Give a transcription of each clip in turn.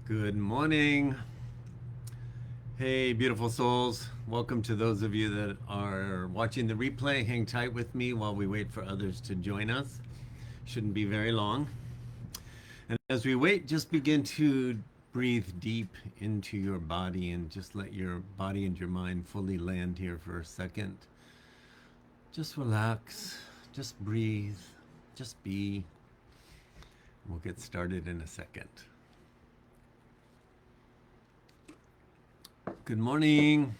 Good morning. Hey, beautiful souls. Welcome to those of you that are watching the replay. Hang tight with me while we wait for others to join us. Shouldn't be very long. And as we wait, just begin to breathe deep into your body and just let your body and your mind fully land here for a second. Just relax, just breathe, just be. We'll get started in a second. Good morning.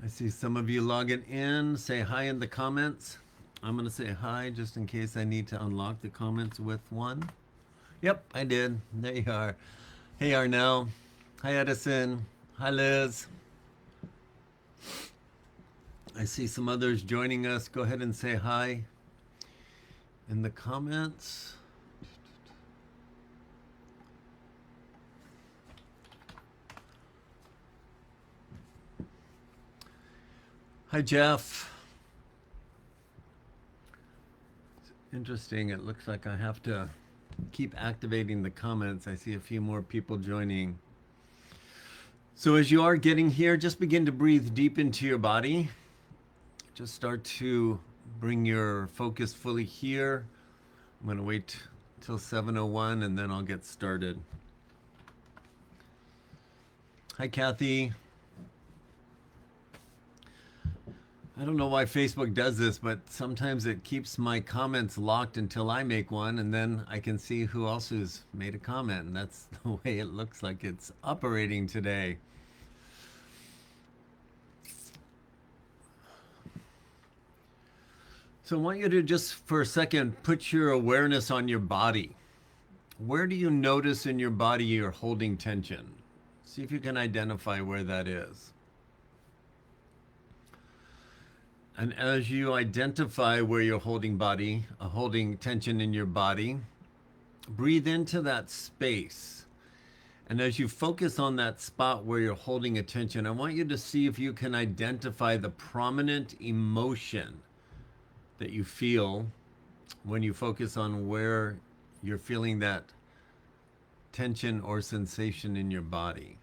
I see some of you logging in. Say hi in the comments. I'm going to say hi just in case I need to unlock the comments with one. Yep, I did. There you are. Hey, Arnell. Hi, Edison. Hi, Liz. I see some others joining us. Go ahead and say hi in the comments. Hi, Jeff. It's interesting. It looks like I have to keep activating the comments. I see a few more people joining. So as you are getting here, just begin to breathe deep into your body. Just start to bring your focus fully here. I'm going to wait till 7:01 and then I'll get started. Hi, Kathy. I don't know why Facebook does this, but sometimes it keeps my comments locked until I make one, and then I can see who else has made a comment, and that's the way it looks like it's operating today. So I want you to just for a second put your awareness on your body. Where do you notice in your body you're holding tension? See if you can identify where that is. And as you identify where you're holding tension in your body, breathe into that space. And as you focus on that spot where you're holding attention, I want you to see if you can identify the prominent emotion that you feel when you focus on where you're feeling that tension or sensation in your body.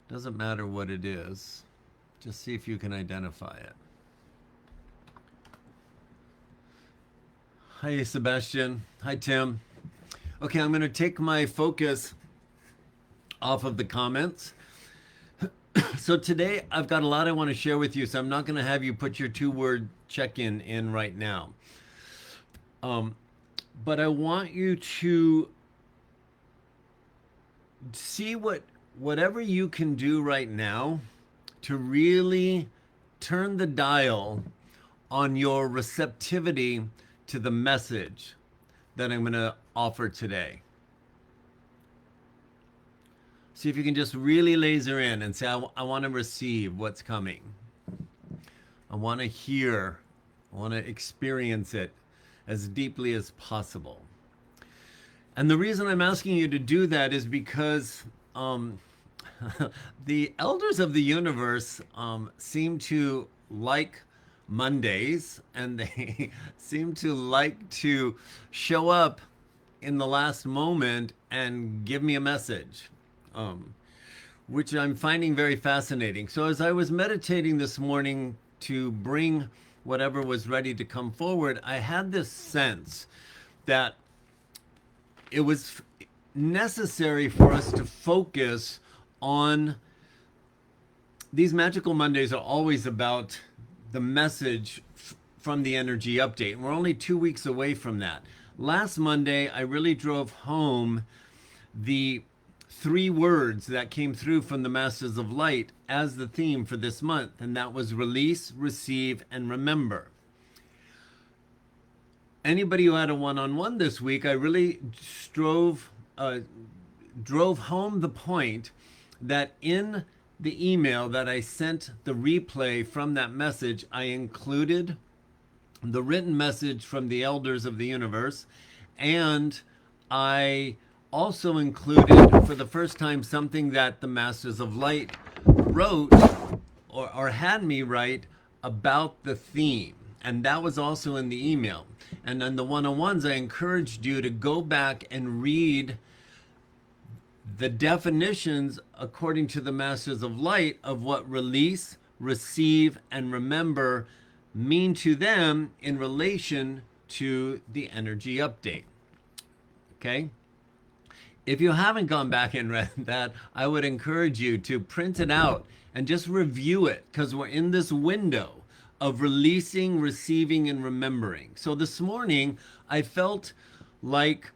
Doesn't matter what it is. Just see if you can identify it. Hi, Sebastian. Hi, Tim. Okay, I'm going to take my focus off of the comments. So today I've got a lot I want to share with you, so I'm not going to have you put your 2-word check-in in right now. But I want you to see whatever you can do right now to really turn the dial on your receptivity to the message that I'm going to offer today. See if you can just really laser in and say, I want to receive what's coming. I want to hear, I want to experience it as deeply as possible. And the reason I'm asking you to do that is because the elders of the universe seem to like Mondays, and they seem to like to show up in the last moment and give me a message, which I'm finding very fascinating. So as I was meditating this morning to bring whatever was ready to come forward, I had this sense that it was necessary for us to focus on these magical Mondays. Are always about the message from the energy update. And we're only 2 weeks away from that. Last Monday, I really drove home the 3 words that came through from the Masters of Light as the theme for this month. And that was release, receive, and remember. Anybody who had a one-on-one this week, I really drove home the point that in the email that I sent the replay from that message, I included the written message from the elders of the universe, and I also included for the first time something that the Masters of Light wrote or had me write about the theme. And that was also in the email. And on the one-on-ones, I encouraged you to go back and read the definitions according to the Masters of Light of what release, receive, and remember mean to them in relation to the energy update. Okay? If you haven't gone back and read that, I would encourage you to print it out and just review it, because we're in this window of releasing, receiving, and remembering. So this morning, I felt like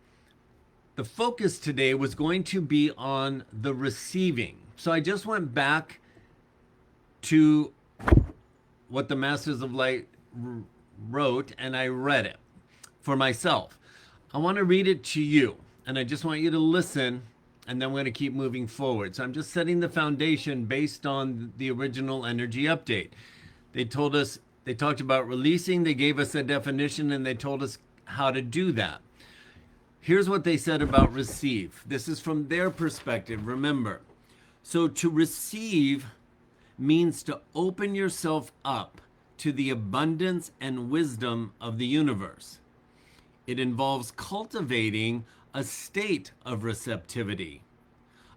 the focus today was going to be on the receiving. So I just went back to what the Masters of Light wrote and I read it for myself. I want to read it to you, and I just want you to listen, and then we're going to keep moving forward. So I'm just setting the foundation based on the original energy update. They talked about releasing, they gave us a definition, and they told us how to do that. Here's what they said about receive. This is from their perspective, remember. So to receive means to open yourself up to the abundance and wisdom of the universe. It involves cultivating a state of receptivity,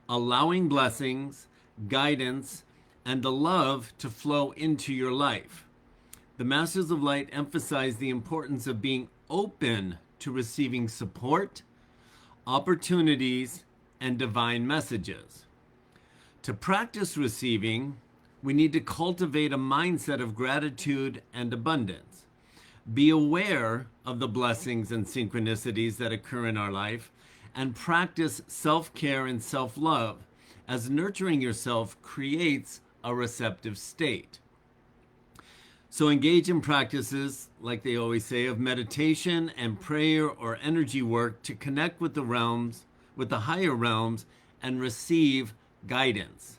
allowing blessings, guidance, and the love to flow into your life. The Masters of Light emphasize the importance of being open to receiving support, opportunities, and divine messages. To practice receiving, we need to cultivate a mindset of gratitude and abundance. Be aware of the blessings and synchronicities that occur in our life, and practice self-care and self-love, as nurturing yourself creates a receptive state. So engage in practices, like they always say, of meditation and prayer or energy work to connect with the realms, with the higher realms, and receive guidance.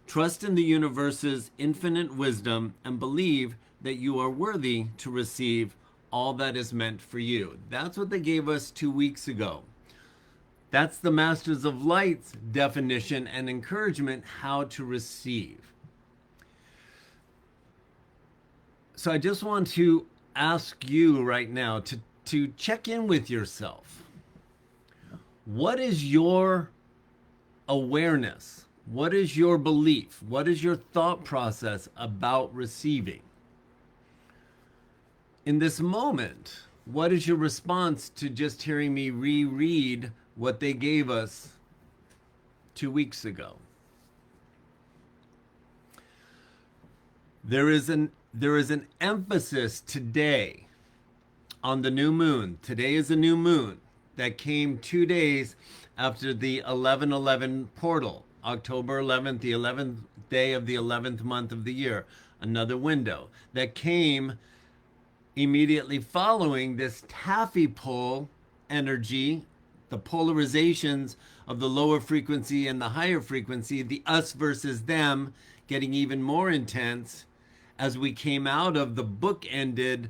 Trust in the universe's infinite wisdom and believe that you are worthy to receive all that is meant for you. That's what they gave us 2 weeks ago. That's the Masters of Light's definition and encouragement how to receive. So I just want to ask you right now to check in with yourself. What is your awareness? What is your belief? What is your thought process about receiving? In this moment, what is your response to just hearing me reread what they gave us 2 weeks ago? There is an emphasis today on the new moon. Today is a new moon that came 2 days after the 11/11 portal, October 11th, the 11th day of the 11th month of the year, another window that came immediately following this taffy pull energy, the polarizations of the lower frequency and the higher frequency, the us versus them getting even more intense as we came out of the book-ended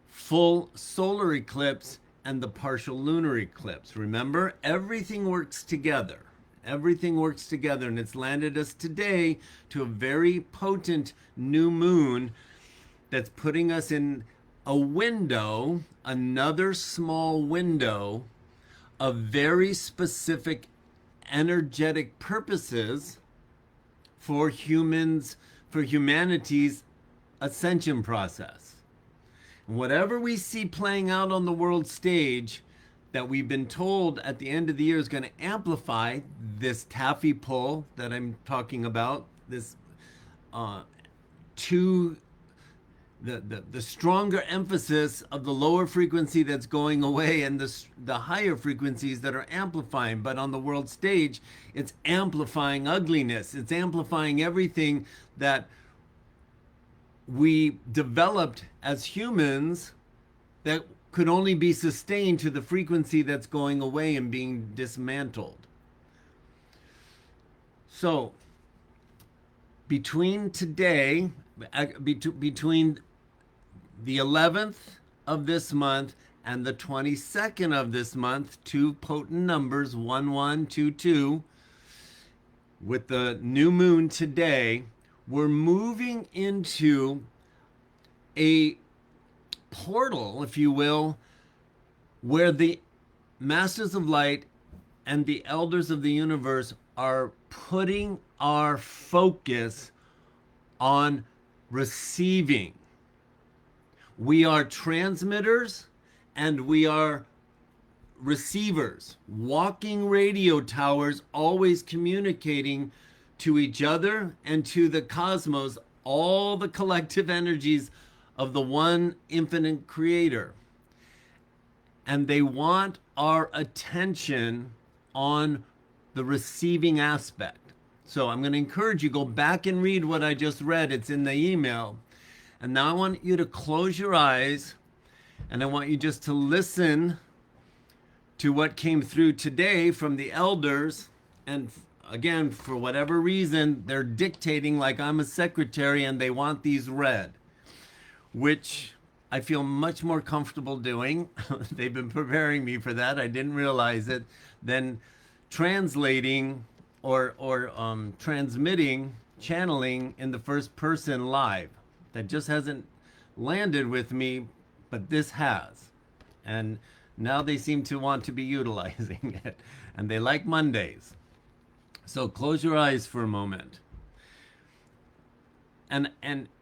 full solar eclipse and the partial lunar eclipse. Remember, everything works together. Everything works together, and it's landed us today to a very potent new moon that's putting us in a window, another small window of very specific energetic purposes for humans, for humanity's ascension process. Whatever we see playing out on the world stage that we've been told at the end of the year is going to amplify this taffy pull that I'm talking about, this the stronger emphasis of the lower frequency that's going away and the higher frequencies that are amplifying. But on the world stage, it's amplifying ugliness. It's amplifying everything that we developed as humans that could only be sustained to the frequency that's going away and being dismantled. So between today, between the 11th of this month and the 22nd of this month, two potent numbers, 1122, with the new moon today, we're moving into a portal, if you will, where the Masters of Light and the Elders of the Universe are putting our focus on receiving. We are transmitters and we are receivers, walking radio towers, always communicating to each other and to the cosmos, all the collective energies of the one infinite creator. And they want our attention on the receiving aspect. So I'm going to encourage you, go back and read what I just read. It's in the email. And now I want you to close your eyes and I want you just to listen to what came through today from the elders. And again, for whatever reason, they're dictating like I'm a secretary and they want these read, which I feel much more comfortable doing. They've been preparing me for that. I didn't realize it. Then translating or transmitting, channeling in the first person live. That just hasn't landed with me, but this has. And now they seem to want to be utilizing it. And they like Mondays. So close your eyes for a moment. And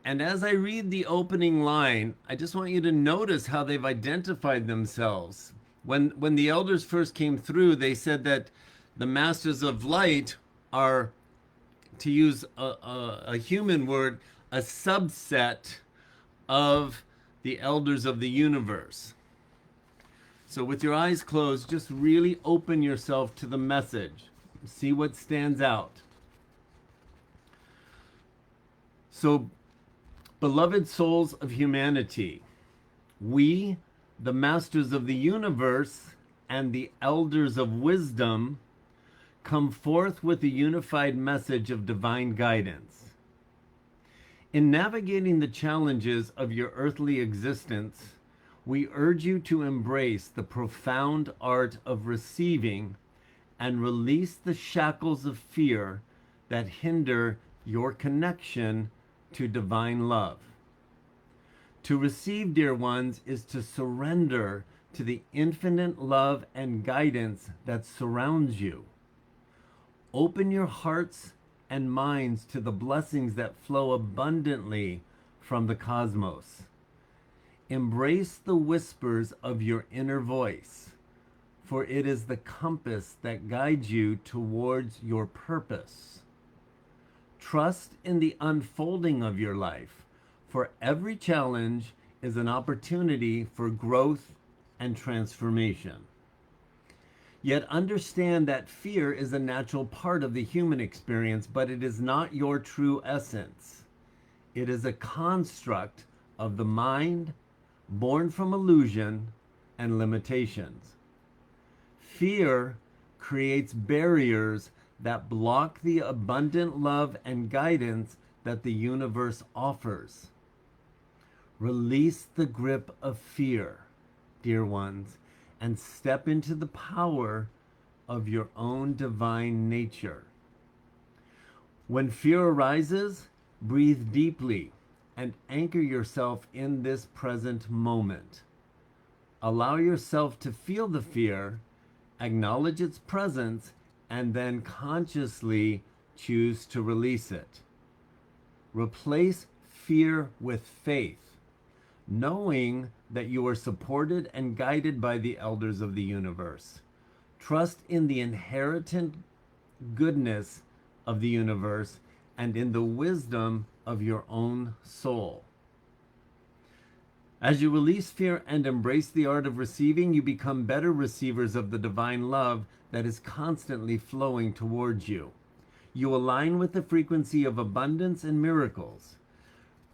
as I read the opening line, I just want you to notice how they've identified themselves. When the elders first came through, they said that the Masters of Light are, to use a human word, a subset of the Elders of the Universe. So with your eyes closed, just really open yourself to the message. See what stands out. So, beloved souls of humanity, we, the Masters of the Universe and the Elders of Wisdom, come forth with a unified message of divine guidance. In navigating the challenges of your earthly existence, we urge you to embrace the profound art of receiving and release the shackles of fear that hinder your connection to divine love. To receive, dear ones, is to surrender to the infinite love and guidance that surrounds you. Open your hearts and minds to the blessings that flow abundantly from the cosmos. Embrace the whispers of your inner voice, for it is the compass that guides you towards your purpose. Trust in the unfolding of your life, for every challenge is an opportunity for growth and transformation. Yet understand that fear is a natural part of the human experience, but it is not your true essence. It is a construct of the mind, born from illusion and limitations. Fear creates barriers that block the abundant love and guidance that the universe offers. Release the grip of fear, dear ones, and step into the power of your own divine nature. When fear arises, breathe deeply and anchor yourself in this present moment. Allow yourself to feel the fear, acknowledge its presence, and then consciously choose to release it. Replace fear with faith, knowing that you are supported and guided by the elders of the universe. Trust in the inherent goodness of the universe and in the wisdom of your own soul. As you release fear and embrace the art of receiving, you become better receivers of the divine love that is constantly flowing towards you. You align with the frequency of abundance and miracles.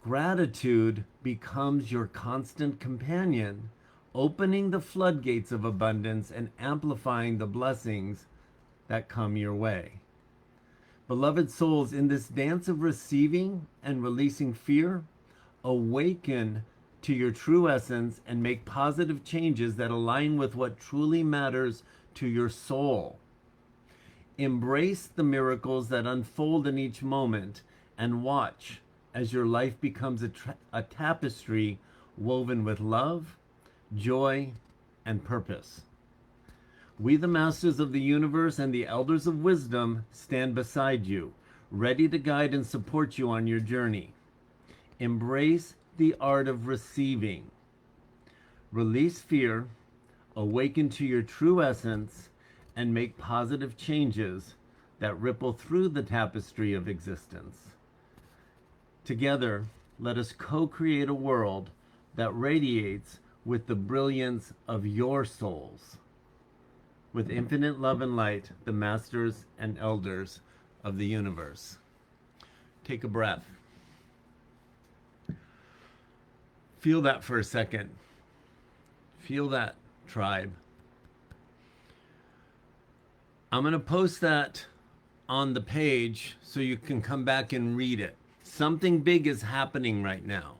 Gratitude becomes your constant companion, opening the floodgates of abundance and amplifying the blessings that come your way. Beloved souls, in this dance of receiving and releasing fear, awaken to your true essence and make positive changes that align with what truly matters to your soul. Embrace the miracles that unfold in each moment and watch as your life becomes a tapestry woven with love, joy, and purpose. We, the masters of the universe and the elders of wisdom, stand beside you, ready to guide and support you on your journey. Embrace the art of receiving. Release fear, awaken to your true essence, and make positive changes that ripple through the tapestry of existence. Together, let us co-create a world that radiates with the brilliance of your souls. With infinite love and light, the masters and elders of the universe. Take a breath. Feel that for a second. Feel that, tribe. I'm going to post that on the page so you can come back and read it. Something big is happening right now.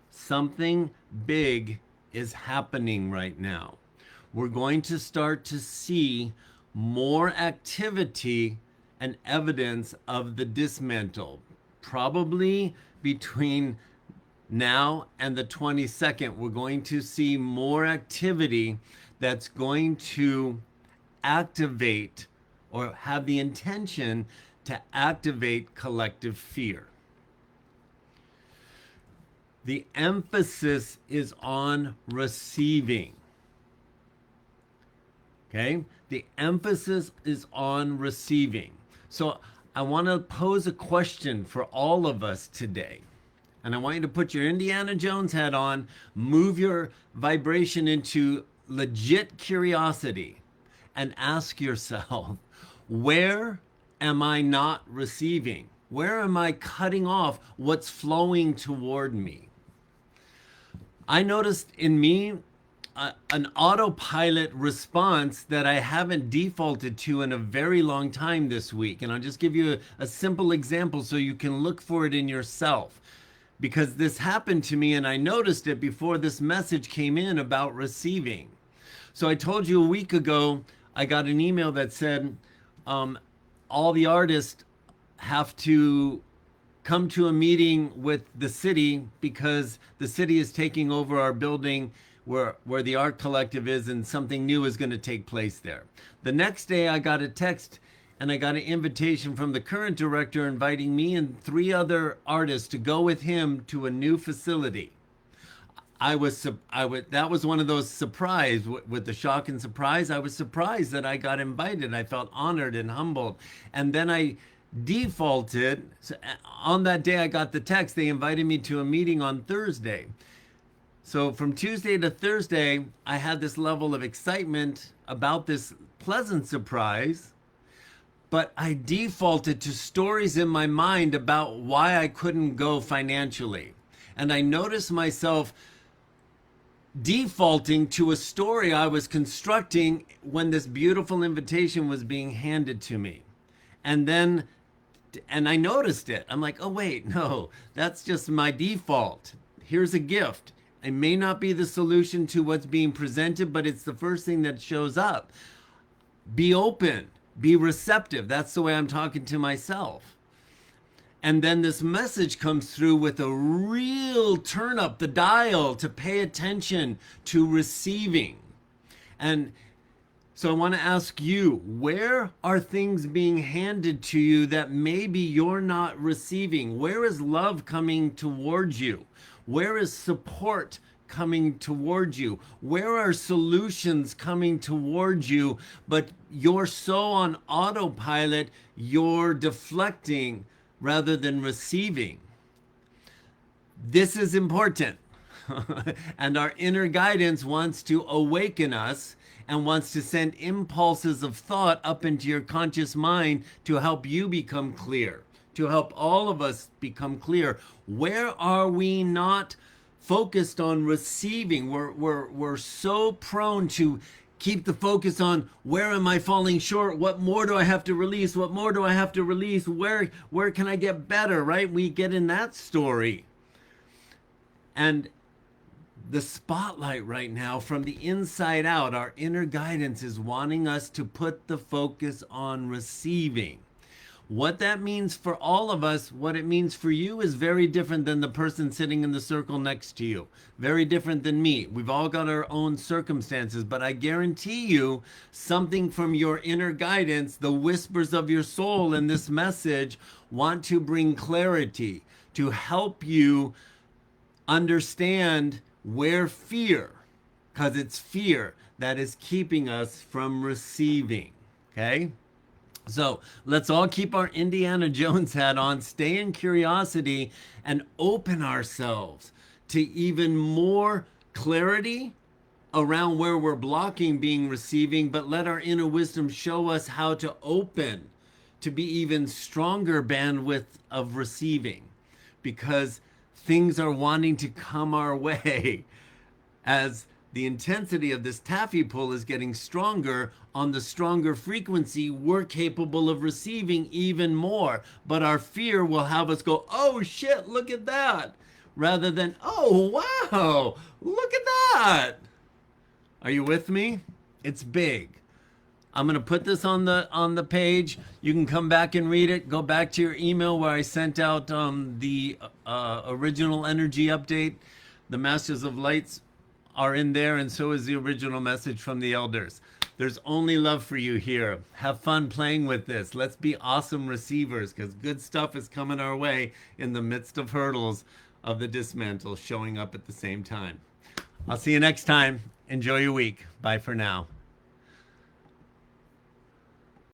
Something big is happening right now. We're going to start to see more activity and evidence of the dismantle. Probably between now and the 22nd, we're going to see more activity that's going to activate or have the intention to activate collective fear. The emphasis is on receiving. Okay? The emphasis is on receiving. So I want to pose a question for all of us today. And I want you to put your Indiana Jones hat on, move your vibration into legit curiosity, and ask yourself, where am I not receiving? Where am I cutting off what's flowing toward me? I noticed in me an autopilot response that I haven't defaulted to in a very long time this week. And I'll just give you a simple example so you can look for it in yourself. Because this happened to me and I noticed it before this message came in about receiving. So I told you a week ago, I got an email that said all the artists have to come to a meeting with the city because the city is taking over our building where the art collective is, and something new is going to take place there. The next day I got a text and I got an invitation from the current director inviting me and 3 other artists to go with him to a new facility. That was one of those surprise with the shock and surprise. I was surprised that I got invited. I felt honored and humbled. And then I defaulted. So on that day I got the text. They invited me to a meeting on Thursday. So from Tuesday to Thursday, I had this level of excitement about this pleasant surprise, but I defaulted to stories in my mind about why I couldn't go financially. And I noticed myself defaulting to a story I was constructing when this beautiful invitation was being handed to me. And I noticed it. I'm like, oh wait, no, that's just my default. Here's a gift. It may not be the solution to what's being presented, but it's the first thing that shows up. Be open, be receptive. That's the way I'm talking to myself. And then this message comes through with a real turn up the dial to pay attention to receiving. And so I want to ask you, where are things being handed to you that maybe you're not receiving? Where is love coming towards you? Where is support coming towards you? Where are solutions coming towards you? But you're so on autopilot, you're deflecting rather than receiving. This is important. And our inner guidance wants to awaken us and wants to send impulses of thought up into your conscious mind to help you become clear, to help all of us become clear. Where are we not focused on receiving? We're so prone to keep the focus on where am I falling short? What more do I have to release? What more do I have to release? Where can I get better, right? We get in that story. And the spotlight right now from the inside out, our inner guidance is wanting us to put the focus on receiving. What that means for all of us, what it means for you is very different than the person sitting in the circle next to you. Very different than me. We've all got our own circumstances, but I guarantee you something from your inner guidance, the whispers of your soul in this message, want to bring clarity to help you understand where fear, because it's fear that is keeping us from receiving. Okay? So let's all keep our Indiana Jones hat on, stay in curiosity, and open ourselves to even more clarity around where we're blocking being receiving, but let our inner wisdom show us how to open to be even stronger bandwidth of receiving, because things are wanting to come our way as the intensity of this taffy pull is getting stronger. On the stronger frequency, we're capable of receiving even more, but our fear will have us go, oh shit, look at that, rather than, oh wow, look at that. Are you with me? It's big. I'm going to put this on the page. You can come back and read it. Go back to your email where I sent out the original energy update. The Masters of Lights are in there, and so is the original message from the elders. There's only love for you here. Have fun playing with this. Let's be awesome receivers, because good stuff is coming our way in the midst of hurdles of the dismantle showing up at the same time. I'll see you next time. Enjoy your week. Bye for now.